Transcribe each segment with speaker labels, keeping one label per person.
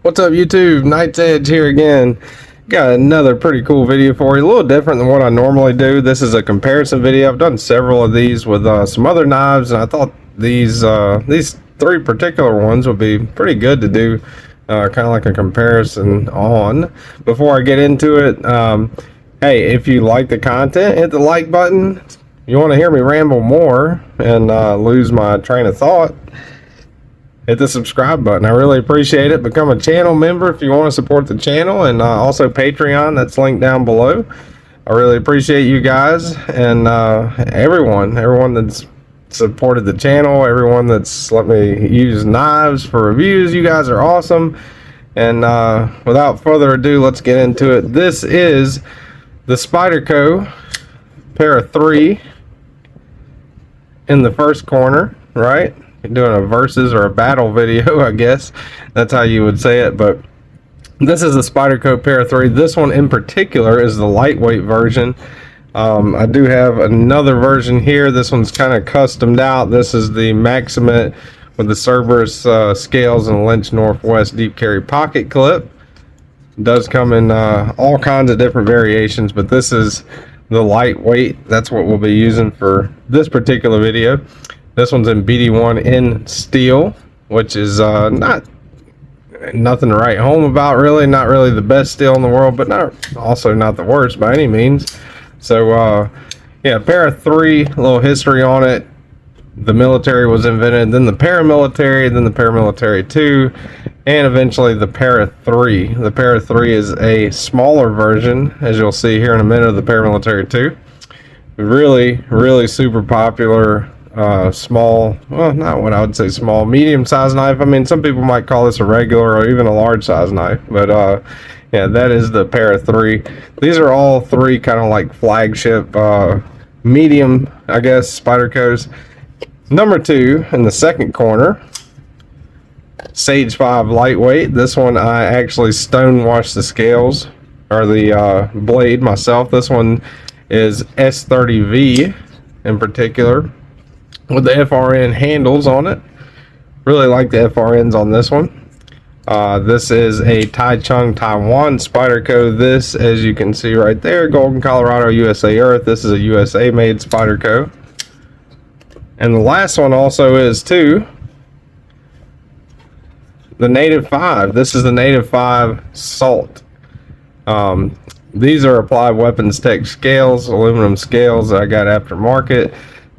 Speaker 1: What's up YouTube? Knight's Edge here again. Got another pretty cool video for you, a little different than what I normally do. This is a comparison video. I've done several of these with some other knives, and I thought these three particular ones would be pretty good to do kind of like a comparison on. Before I get into it, hey, if you like the content, hit the like button. If you want to hear me ramble more and lose my train of thought, hit the subscribe button. I really appreciate it. Become a channel member if you want to support the channel, and also Patreon, that's linked down below. I really appreciate you guys and everyone that's supported the channel, everyone that's let me use knives for reviews. You guys are awesome. And without further ado, let's get into it. This is the Spyderco pair of 3 in the first corner, right? Doing a versus or a battle video, I guess that's how you would say it. But this is the Spyderco pair of 3. This one in particular is the lightweight version. I do have another version here. This one's kind of customed out. This is the Maximate with the Cerberus scales and Lynch Northwest deep carry pocket clip. It does come in all kinds of different variations, but this is the lightweight. That's what we'll be using for this particular video. This one's in BD1 in steel, which is nothing to write home about, really. Not really the best steel in the world, but also not the worst by any means. So yeah, pair of 3, a little history on it. The military was invented, then the paramilitary, then the paramilitary 2, and eventually the pair of 3. The pair of 3 is a smaller version, as you'll see here in a minute, of the paramilitary 2. Really super popular. Small, well, not what I would say small, medium-sized knife. I mean, some people might call this a regular or even a large-sized knife, but yeah, that is the pair of 3. These are all 3 kind of like flagship medium, I guess, Spydercos. Number 2 in the second corner, Sage 5 lightweight. This one I actually stone washed the scales or the blade myself. This one is S30V in particular, with the FRN handles on it. Really like the FRNs on this one. This is a Taichung, Taiwan Spyderco. This, as you can see right there, Golden, Colorado, USA Earth. This is a USA made Spyderco. And the last one also is too, the Native 5. This is the Native 5 Salt. These are Applied Weapons Tech scales, aluminum scales that I got aftermarket.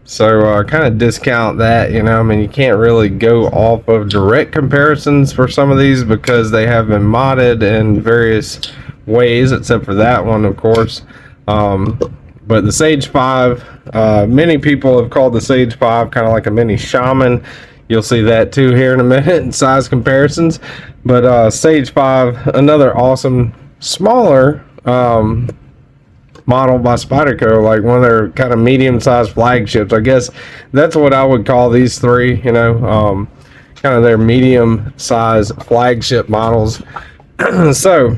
Speaker 1: So kind of discount that, you know. I mean, you can't really go off of direct comparisons for some of these because they have been modded in various ways, except for that one, of course. But the Sage 5, many people have called the Sage 5 kind of like a mini Shaman. You'll see that too here in a minute in size comparisons. But Sage 5, another awesome, smaller model by Spyderco, like one of their kind of medium-sized flagships. I guess that's what I would call these 3, you know, kind of their medium-sized flagship models. So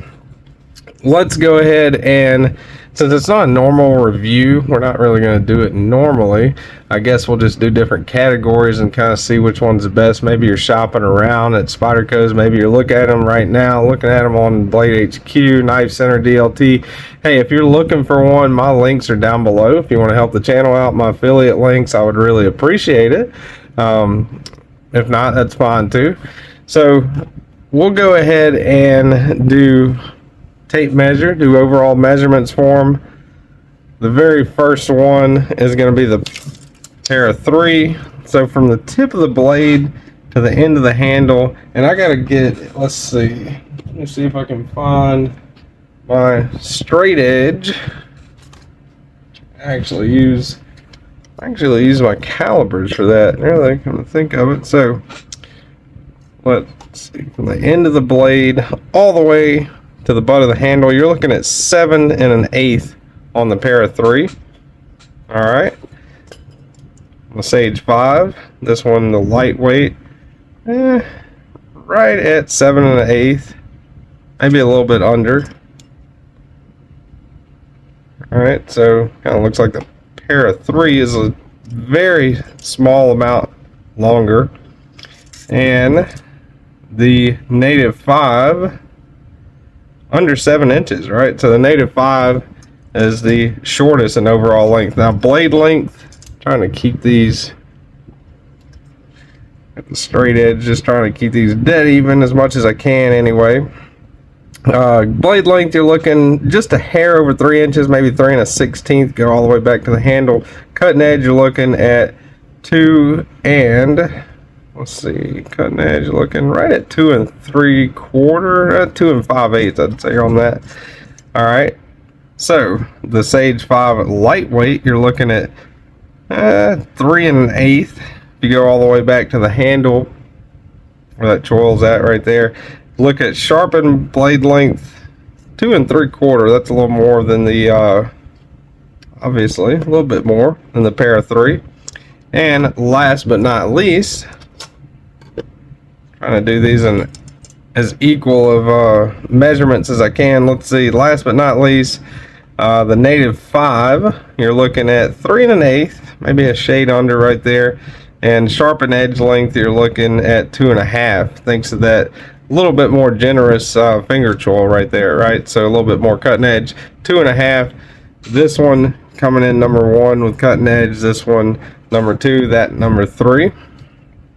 Speaker 1: let's go ahead, and since it's not a normal review, we're not really going to do it normally. I guess we'll just do different categories and kind of see which one's the best. Maybe you're shopping around at Spyderco's. Maybe you're looking at them right now, looking at them on BladeHQ, Knife Center, DLT. Hey, if you're looking for one, my links are down below. If you want to help the channel out, my affiliate links, I would really appreciate it. If not, that's fine too. So we'll go ahead and do tape measure, do overall measurements for them. The very first one is going to be the pair of 3. So from the tip of the blade to the end of the handle, and I gotta get, let's me see if I can find my straight edge. I actually use my calipers for that. Really, come to think of it. So let's see, from the end of the blade all the way to the butt of the handle, you're looking at 7 1/8 on the pair of 3. All right, the Sage 5, this one, the lightweight, right at 7 1/8, maybe a little bit under. All right, so kind of looks like the pair of 3 is a very small amount longer, and the native 5 under 7 inches, right? So the native 5 is the shortest in overall length. Now blade length, trying to keep these at the straight edge, just trying to keep these dead even as much as I can anyway. Blade length, you're looking just a hair over 3 inches, maybe 3 1/16. Go all the way back to the handle. Cutting edge, you're looking at 2 and, let's see, cutting edge, you're looking right at 2 3/4, 2 5/8, I'd say on that. All right. So the Sage 5 lightweight, you're looking at 3 1/8. If you go all the way back to the handle, where that choil's at right there. Look at sharpened blade length, 2 3/4. That's a little more than the, obviously, a little bit more than the pair of 3. And last but not least, trying to do these in as equal of measurements as I can. Let's see, last but not least, the native 5, you're looking at 3 1/8, maybe a shade under right there. And sharpened edge length, you're looking at 2 1/2, thanks to that a little bit more generous finger choil right there, right? So a little bit more cutting edge, 2 1/2. This one coming in number 1 with cutting edge, this one number 2, that number 3.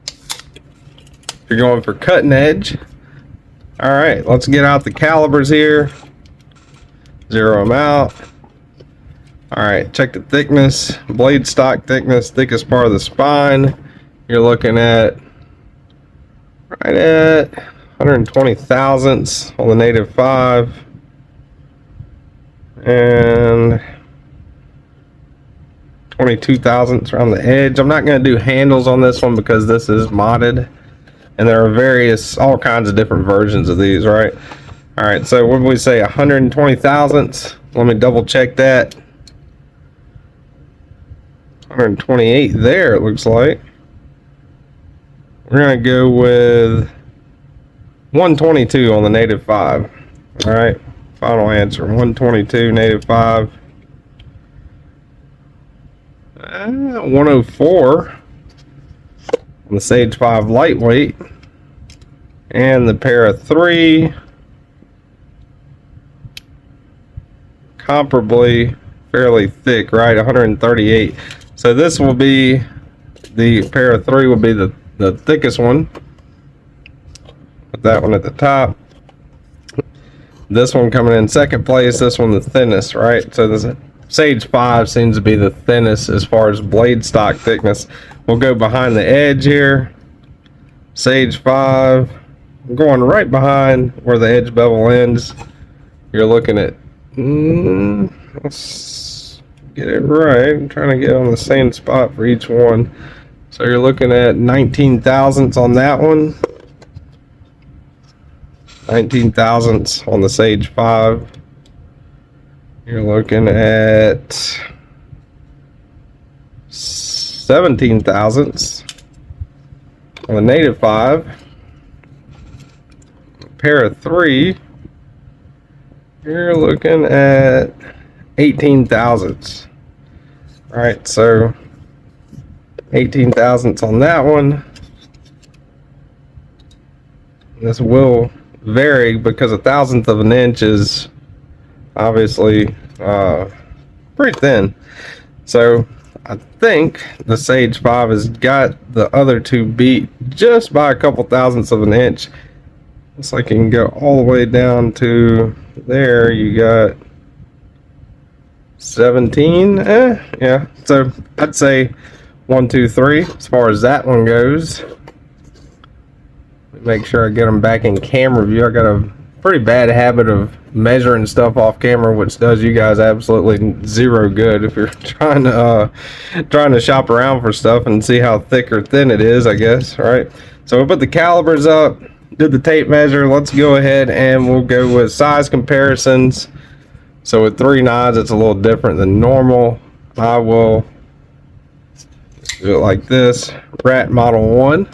Speaker 1: If you're going for cutting edge, all right, let's get out the calibers here, zero them out. All right, check the thickness, blade stock thickness, thickest part of the spine. You're looking at right at 120 thousandths on the native 5 and 22 thousandths around the edge. I'm not going to do handles on this one because this is modded, and there are all kinds of different versions of these, right? All right, so what did we say, 120 thousandths? Let me double check that. 128 there, it looks like. We're going to go with 122 on the native 5. All right, final answer, 122 native 5. 104 on the Sage 5 lightweight. And the pair of 3, comparably fairly thick, right? 138. So this will be, the pair of 3 will be the thickest one. Put that one at the top. This one coming in second place, this one the thinnest, right? So this Sage 5 seems to be the thinnest as far as blade stock thickness. We'll go behind the edge here. Sage 5, I'm going right behind where the edge bevel ends. You're looking at, let's get it right. I'm trying to get on the same spot for each one. So you're looking at 19 thousandths on that one. 19 thousandths on the Sage 5. You're looking at 17 thousandths on the native 5. Pair of 3, you're looking at 18 thousandths. All right, so 18 thousandths on that one. This will vary because a thousandth of an inch is obviously pretty thin. So I think the Sage 5 has got the other two beat just by a couple thousandths of an inch. Looks like you can go all the way down to there. You got 17. Yeah. So I'd say 1, 2, 3 as far as that one goes. Make sure I get them back in camera view. I got a pretty bad habit of measuring stuff off camera, which does you guys absolutely zero good if you're trying to shop around for stuff and see how thick or thin it is, I guess, right? So we'll put the calibers up, did the tape measure. Let's go ahead and we'll go with size comparisons. So with 3 knives, it's a little different than normal. I will do it like this. Rat Model 1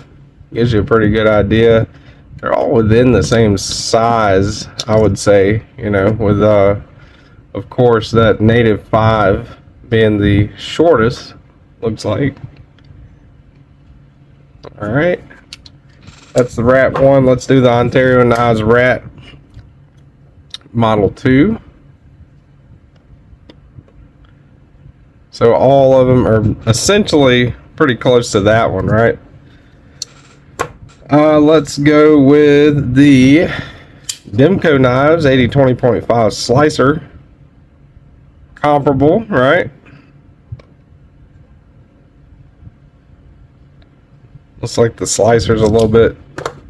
Speaker 1: gives you a pretty good idea. They're all within the same size, I would say, you know, with of course that native 5 being the shortest, looks like. All right, That's the Rat 1. Let's do the Ontario Knives Rat Model 2. So all of them are essentially pretty close to that one, right? Let's go with the Demco Knives 80/20.5 slicer. Comparable, right? Looks like the slicer's a little bit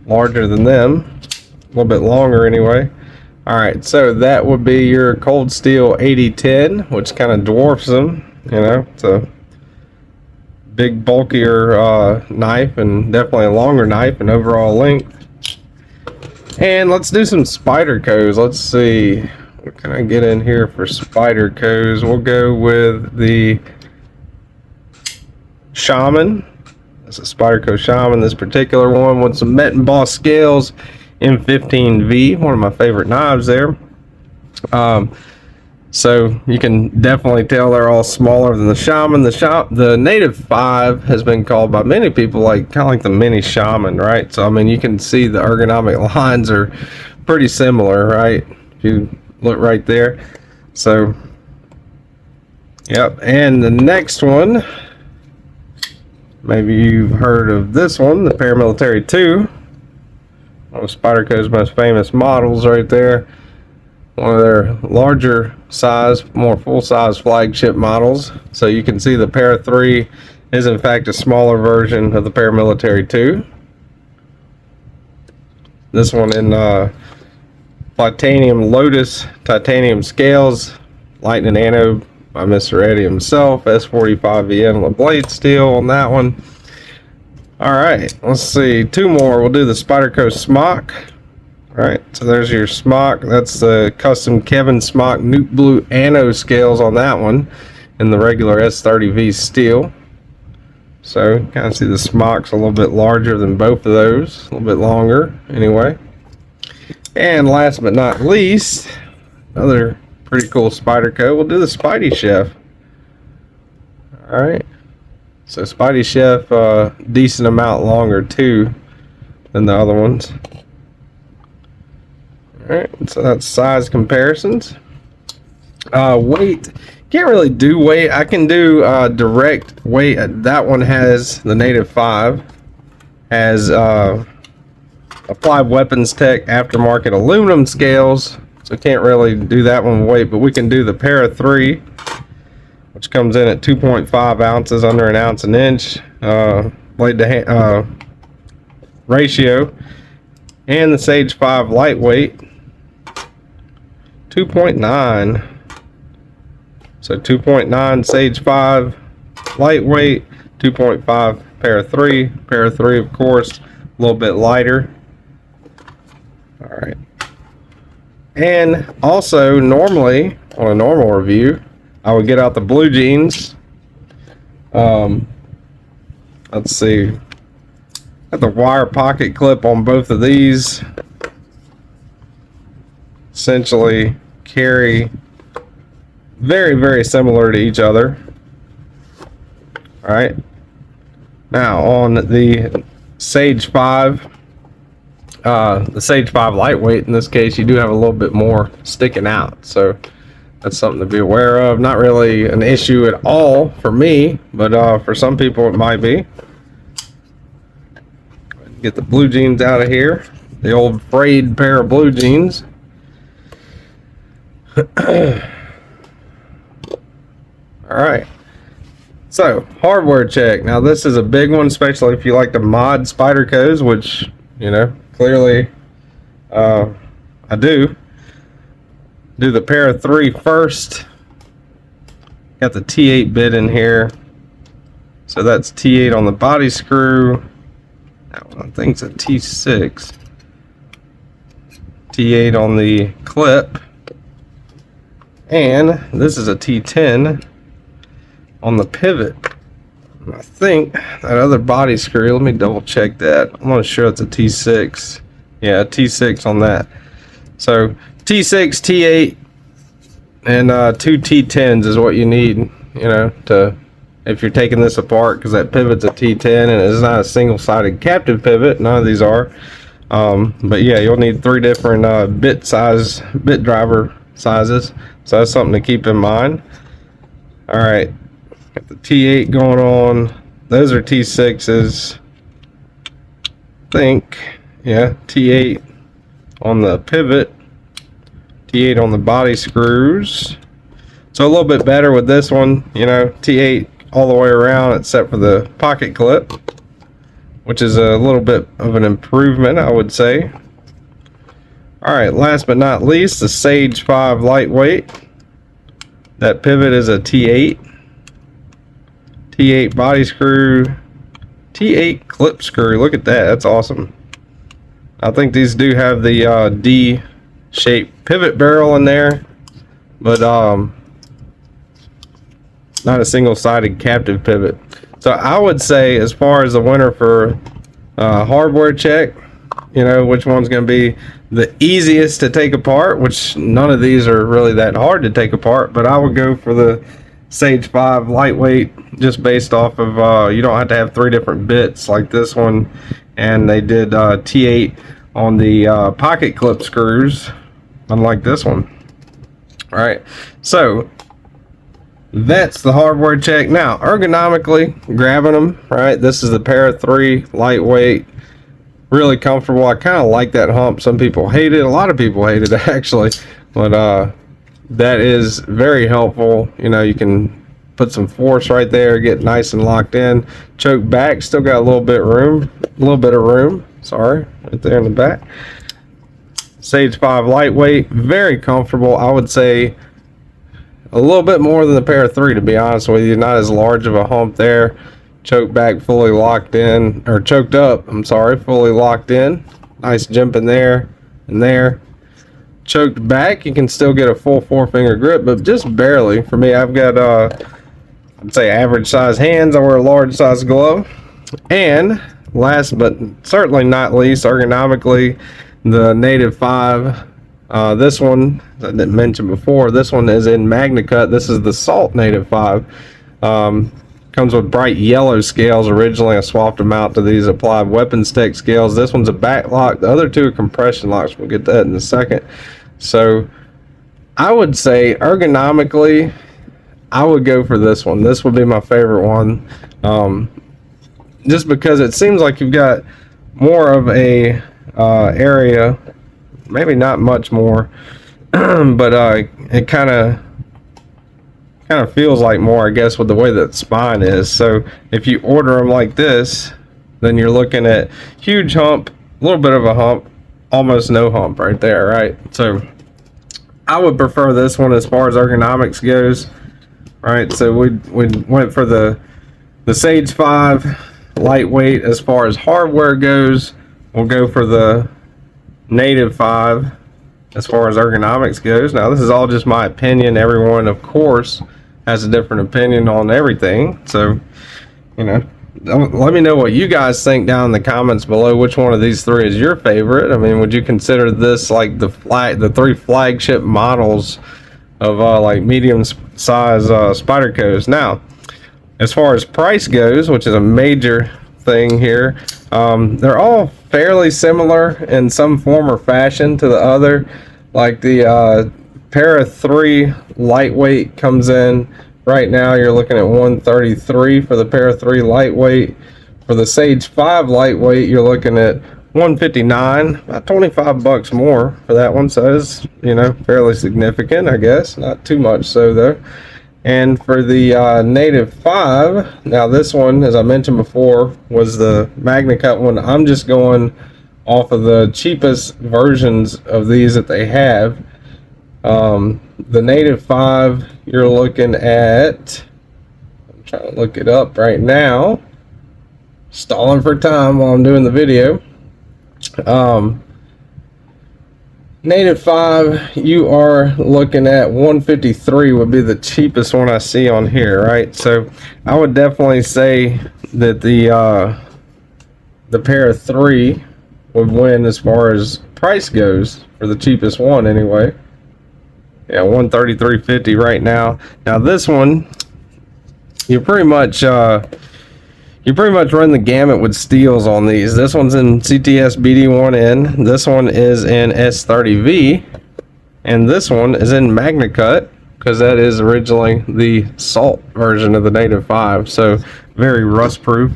Speaker 1: larger than them, a little bit longer anyway. All right, so that would be your Cold Steel 8010, which kind of dwarfs them. You know, it's a big, bulkier knife, and definitely a longer knife in overall length. And let's do some Spydercos. Let's see, what can I get in here for Spydercos? We'll go with the Shaman. That's a Spyderco Shaman, this particular one, with some met embossed scales, M15V, one of my favorite knives there. So you can definitely tell they're all smaller than the Shaman. The Native 5 has been called by many people like kind of like the mini Shaman, right? So I mean, you can see the ergonomic lines are pretty similar, right? If you look right there. So, yep. And the next one, maybe you've heard of this one, the Paramilitary 2. One of Spyderco's most famous models right there. One of their larger size, more full-size flagship models. So you can see the Para 3 is in fact a smaller version of the Paramilitary 2. This one in Titanium Lotus titanium scales, lightning anode by Mr. Eddie himself, S45VN blade steel on that one. All right, let's see, two more. We'll do the Spyderco Smock. All right, so there's your Smock. That's the custom Kevin Smock Nuke Blue anode scales on that one in the regular S30V steel. So you kind of see the Smock's a little bit larger than both of those, a little bit longer anyway. And last but not least, another pretty cool Spyderco. We'll do the Spidey Chef. All right, so Spidey Chef, decent amount longer too than the other ones. Alright, so that's size comparisons. Weight, can't really do weight. I can do direct weight. That one has, the Native 5 has Applied Weapons Tech aftermarket aluminum scales, so can't really do that one with weight, but we can do the Para 3, which comes in at 2.5 ounces, under an ounce an inch, blade to hand ratio, and the Sage 5 lightweight, 2.9. So 2.9 Sage 5 lightweight, 2.5 Para 3. Para 3, of course, a little bit lighter. All right. And also, normally on a normal review, I would get out the blue jeans. Let's see. Got the wire pocket clip on both of these. Essentially carry very, very similar to each other. All right. Now on the Sage 5, the Sage 5 lightweight, in this case, you do have a little bit more sticking out. So that's something to be aware of. Not really an issue at all for me, but for some people it might be. Get the blue jeans out of here. The old frayed pair of blue jeans. Alright, so hardware check. Now this is a big one, especially if you like to mod Spydercos, which, you know, clearly I do. Do the Para 3 first. Got the T8 bit in here, so that's T8 on the body screw. That one I think it's a T6. T8 on the clip. And this is a T10 on the pivot. And I think that other body screw, let me double check that. I'm not sure it's a T6. Yeah, a T6 on that. So T6, T8, and two T10s is what you need, you know, to if you're taking this apart, because that pivot's a T10 and it's not a single-sided captive pivot. None of these are. But yeah, you'll need 3 different bit driver sizes, so that's something to keep in mind. All right, got the T8 going on. Those are T6s, I think. Yeah, T8 on the pivot, T8 on the body screws. So a little bit better with this one, you know, T8 all the way around except for the pocket clip, which is a little bit of an improvement, I would say. All right, last but not least, the Sage 5 lightweight. That pivot is a T8. T8 body screw, T8 clip screw. Look at that, that's awesome. I think these do have the D-shaped pivot barrel in there, but not a single-sided captive pivot. So I would say, as far as the winner for hardware check, you know, which one's going to be the easiest to take apart, which none of these are really that hard to take apart, but I would go for the Sage 5 lightweight, just based off of you don't have to have 3 different bits like this one, and they did T8 on the pocket clip screws, unlike this one. All right, so that's the hardware check. Now, ergonomically, grabbing them, right? This is the Para 3 lightweight, really comfortable. I kind of like that hump. Some people hate it. A lot of people hate it, actually. But that is very helpful. You know, you can put some force right there, get nice and locked in. Choke back, still got a little bit of room. Sorry, right there in the back. Sage 5 lightweight, very comfortable. I would say a little bit more than the Para 3, to be honest with you. Not as large of a hump there. Choke back fully locked in, or choked up, I'm sorry, fully locked in. Nice jump in there and there. Choked back, you can still get a full 4-finger grip, but just barely. For me, I've got I'd say average size hands. I wear a large size glove. And last but certainly not least, ergonomically, the Native 5. This one, I didn't mention before, this one is in Magna Cut. This is the Salt Native 5. Comes with bright yellow scales. Originally, I swapped them out to these applied weapons tech scales. This one's a back lock. The other 2 are compression locks. We'll get that in a second. So I would say ergonomically, I would go for this one. This would be my favorite one. Just because it seems like you've got more of a area, maybe not much more, but it kind of feels like more, I guess, with the way that spine is. So if you order them like this, then you're looking at huge hump, a little bit of a hump, almost no hump right there, right? So I would prefer this one as far as ergonomics goes, right? So we went for the Sage 5 lightweight. As far as hardware goes, we'll go for the Native 5 as far as ergonomics goes. Now, this is all just my opinion. Everyone, of course, has a different opinion on everything. So, you know, let me know what you guys think down in the comments below. Which one of these 3 is your favorite? I mean, would you consider this like the 3 flagship models of like medium size Spydercos? Now, as far as price goes, which is a major thing here, they're all fairly similar in some form or fashion to the other. Like the Para 3 lightweight comes in right now, you're looking at $133 for the Para 3 lightweight. For the Sage 5 lightweight, you're looking at $159, about 25 bucks more for that one. So it's, you know, fairly significant, I guess. Not too much so though. And for the Native 5, now this one, as I mentioned before, was the Magna Cut one. I'm just going off of the cheapest versions of these that they have. The Native 5, you're looking at, I'm trying to look it up right now, stalling for time while I'm doing the video. Native 5, you are looking at $153 would be the cheapest one I see on here, right? So I would definitely say that the Para 3 would win as far as price goes for the cheapest one anyway. Yeah, $133.50 right now. Now this one, you pretty much run the gamut with steels on these. This one's in CTS BD1N, this one is in S30V, and this one is in MagnaCut, because that is originally the salt version of the Native 5, so very rust proof.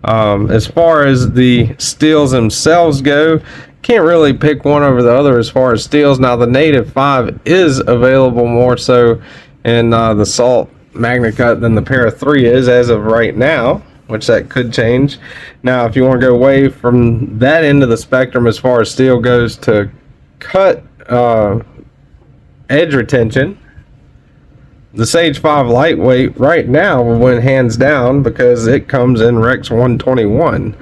Speaker 1: As far as the steels themselves go, can't really pick one over the other as far as steels. Now the Native 5 is available more so in the salt MagnaCut than the Para 3 is as of right now, which that could change. Now if you want to go away from that end of the spectrum as far as steel goes to cut edge retention, the Sage 5 lightweight right now will win hands down because it comes in Rex 121.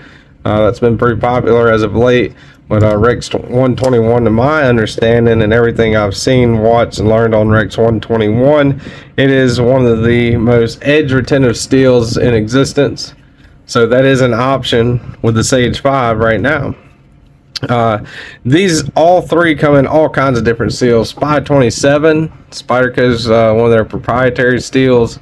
Speaker 1: That's been pretty popular as of late, but Rex 121, to my understanding and everything I've seen, watched, and learned on Rex 121, it is one of the most edge retentive steels in existence. So that is an option with the Sage 5 right now. These all three come in all kinds of different steels. Spy 27, Spyderco's one of their proprietary steels.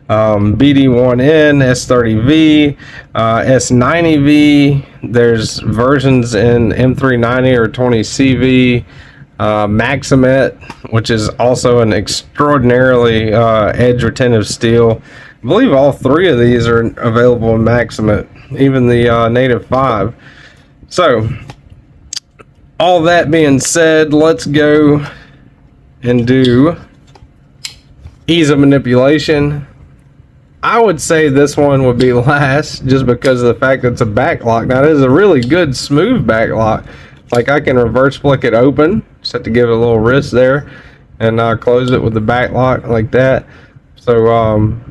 Speaker 1: BD1N, S30V, S90V. There's versions in M390 or 20CV. Maximet, which is also an extraordinarily edge retentive steel. I believe all three of these are available in Maximet, even the Native 5. So all that being said, let's go and do ease of manipulation. I would say this one would be last just because of the fact that it's a backlock. Now, it is a really good smooth backlock. Like, I can reverse flick it open, just have to give it a little wrist there, and close it with the backlock like that. So,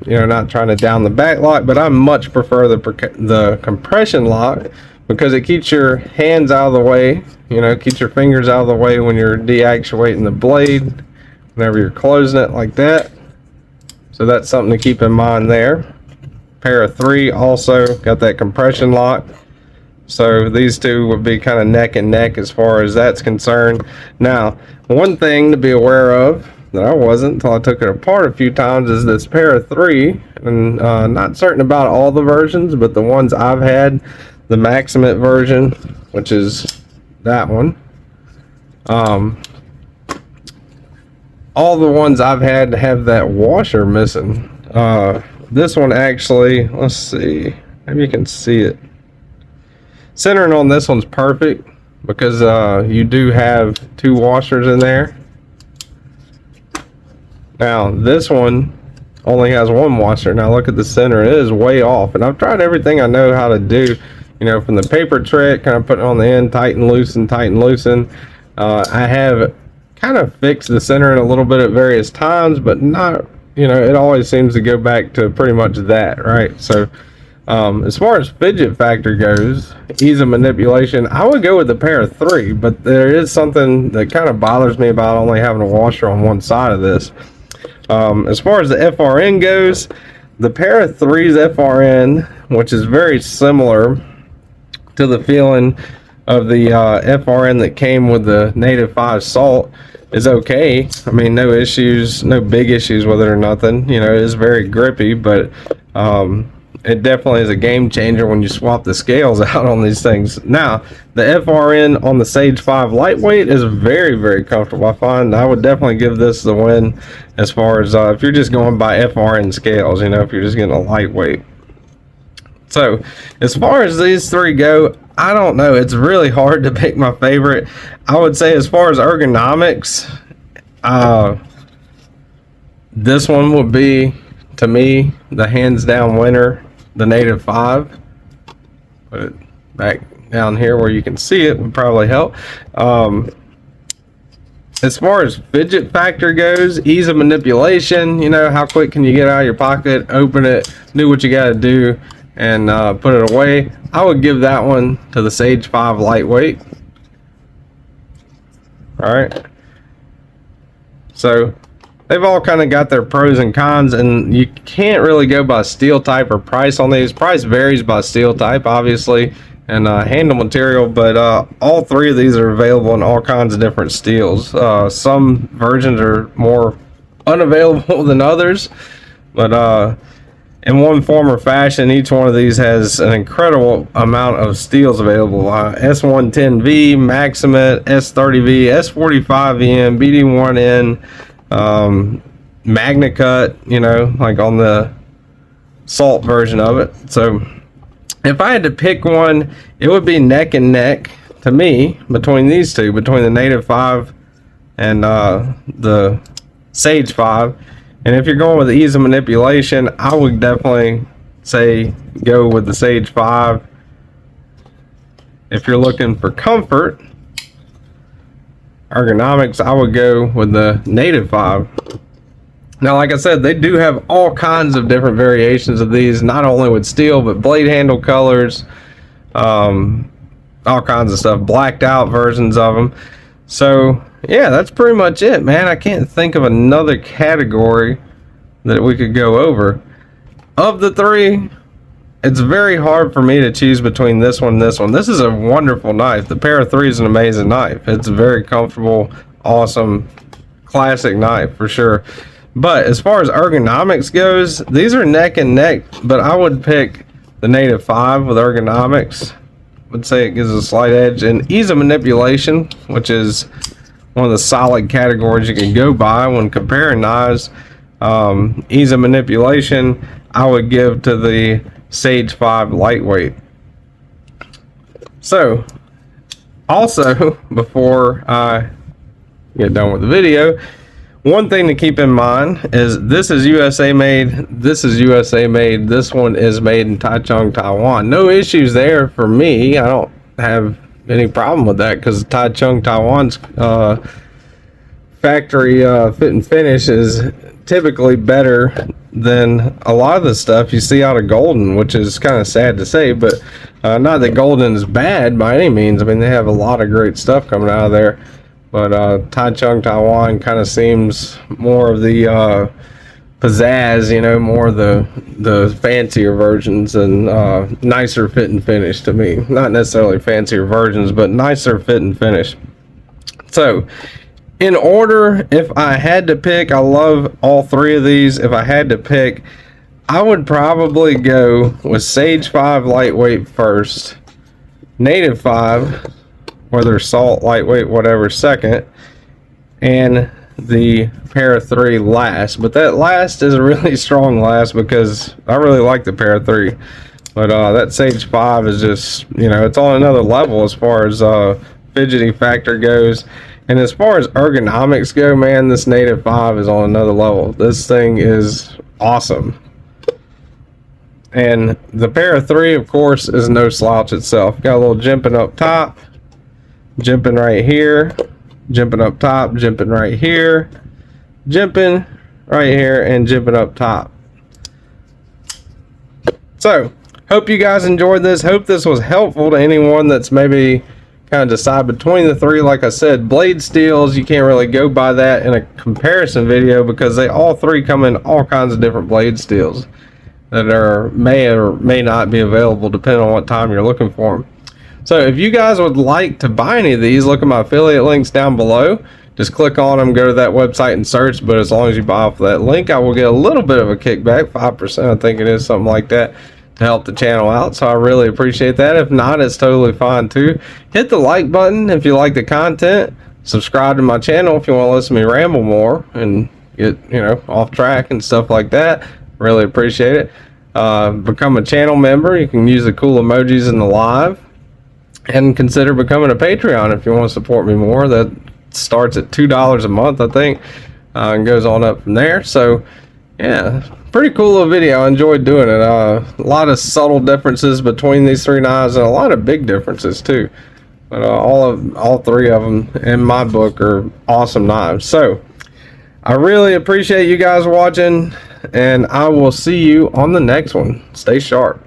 Speaker 1: you know, not trying to down the backlock, but I much prefer the compression lock because it keeps your hands out of the way. You know, keeps your fingers out of the way when you're deactuating the blade, whenever you're closing it like that. So that's something to keep in mind there. Para 3 also got that compression lock. So these two would be kind of neck and neck as far as that's concerned. Now, one thing to be aware of that I wasn't until I took it apart a few times is this Para 3, and not certain about all the versions, but the ones I've had, the Maximet version, which is that one, all the ones I've had have that washer missing. This one actually, let's see, maybe you can see it. Centering on this one's perfect because you do have two washers in there. Now this one only has one washer. Now look at the center, it is way off, and I've tried everything I know how to do, you know, from the paper trick, kind of put it on the end, tighten, loosen, tighten, loosen. I have kind of fixed the centering a little bit at various times, but not, you know, it always seems to go back to pretty much that, right? So as far as fidget factor goes, ease of manipulation, I would go with the Para 3, but there is something that kind of bothers me about only having a washer on one side of this. As far as the FRN goes, the Para 3's FRN, which is very similar to the feeling of the FRN that came with the Native 5 Salt, is okay. I mean, no issues, no big issues with it or nothing. You know, it is very grippy, but it definitely is a game changer when you swap the scales out on these things. Now, the FRN on the Sage 5 lightweight is very, very comfortable. I find I would definitely give this the win as far as if you're just going by FRN scales, you know, if you're just getting a lightweight. So, as far as these three go, I don't know. It's really hard to pick my favorite. I would say as far as ergonomics, this one would be, to me, the hands down winner, the Native 5. Put it back down here where you can see it would probably help. As far as fidget factor goes, ease of manipulation, you know, how quick can you get out of your pocket, open it, do what you got to do, and put it away. I would give that one to the Sage 5 lightweight. All right. So they've all kind of got their pros and cons, and you can't really go by steel type or price on these. Price varies by steel type, obviously, and handle material, but all three of these are available in all kinds of different steels. Some versions are more unavailable than others, but in one form or fashion. Each one of these has an incredible amount of steels available. S110V, Maximate, S30V, S45EN, BD1N, MagnaCut, you know, like on the salt version of it. So if I had to pick one, it would be neck and neck to me between these two, between the Native 5 and the Sage 5. And if you're going with ease of manipulation, I would definitely say go with the Sage 5. If you're looking for comfort, ergonomics, I would go with the Native 5. Now, like I said, they do have all kinds of different variations of these, not only with steel, but blade handle colors, all kinds of stuff, blacked out versions of them. So yeah, that's pretty much it, man. I can't think of another category that we could go over. Of the three, it's very hard for me to choose between this one and this one. This is a wonderful knife. The Para 3 is an amazing knife. It's a very comfortable, awesome, classic knife for sure. But as far as ergonomics goes, these are neck and neck, but I would pick the Native 5 with ergonomics. I would say it gives a slight edge. And ease of manipulation, which is one of the solid categories you can go by when comparing knives. Ease of manipulation, I would give to the Sage 5 lightweight. So, also, before I get done with the video, one thing to keep in mind is this is USA made, this is USA made, this one is made in Taichung, Taiwan. No issues there for me. I don't have any problem with that because Taichung, Taiwan's factory fit and finish is typically better than a lot of the stuff you see out of Golden, which is kind of sad to say, but not that Golden is bad by any means. I mean, they have a lot of great stuff coming out of there, but Taichung, Taiwan kind of seems more of the pizzazz, you know, more of the fancier versions and nicer fit and finish to me. Not necessarily fancier versions, but nicer fit and finish. So in order, if I had to pick, I love all three of these. If I had to pick, I would probably go with Sage 5 lightweight first, Native 5, whether salt, lightweight, whatever, second, and the Para 3 last. But that last is a really strong last because I really like the Para 3. But that Sage 5 is just, you know, it's on another level as far as fidgety factor goes. And as far as ergonomics go, man, this Native 5 is on another level. This thing is awesome. And the Para 3, of course, is no slouch itself. Got a little jimping up top, jimping right here, jimping up top, jimping right here, jimping right here, and jimping up top. So, hope you guys enjoyed this. Hope this was helpful to anyone that's maybe kind of decide between the three. Like I said, blade steels, you can't really go by that in a comparison video because they all three come in all kinds of different blade steels that are may or may not be available depending on what time you're looking for them. So if you guys would like to buy any of these, look at my affiliate links down below. Just click on them, go to that website and search. But as long as you buy off that link, I will get a little bit of a kickback, 5% I think it is, something like that, to help the channel out. So I really appreciate that. If not, it's totally fine too. Hit the like button if you like the content. Subscribe to my channel if you want to listen to me ramble more and get, you know, off track and stuff like that. Really appreciate it. Become a channel member. You can use the cool emojis in the live, and consider becoming a Patreon if you want to support me more. That starts at $2 a month, I think, and goes on up from there. So yeah, pretty cool little video. I enjoyed doing it. A lot of subtle differences between these three knives and a lot of big differences too. But all three of them in my book are awesome knives. So I really appreciate you guys watching, and I will see you on the next one. Stay sharp.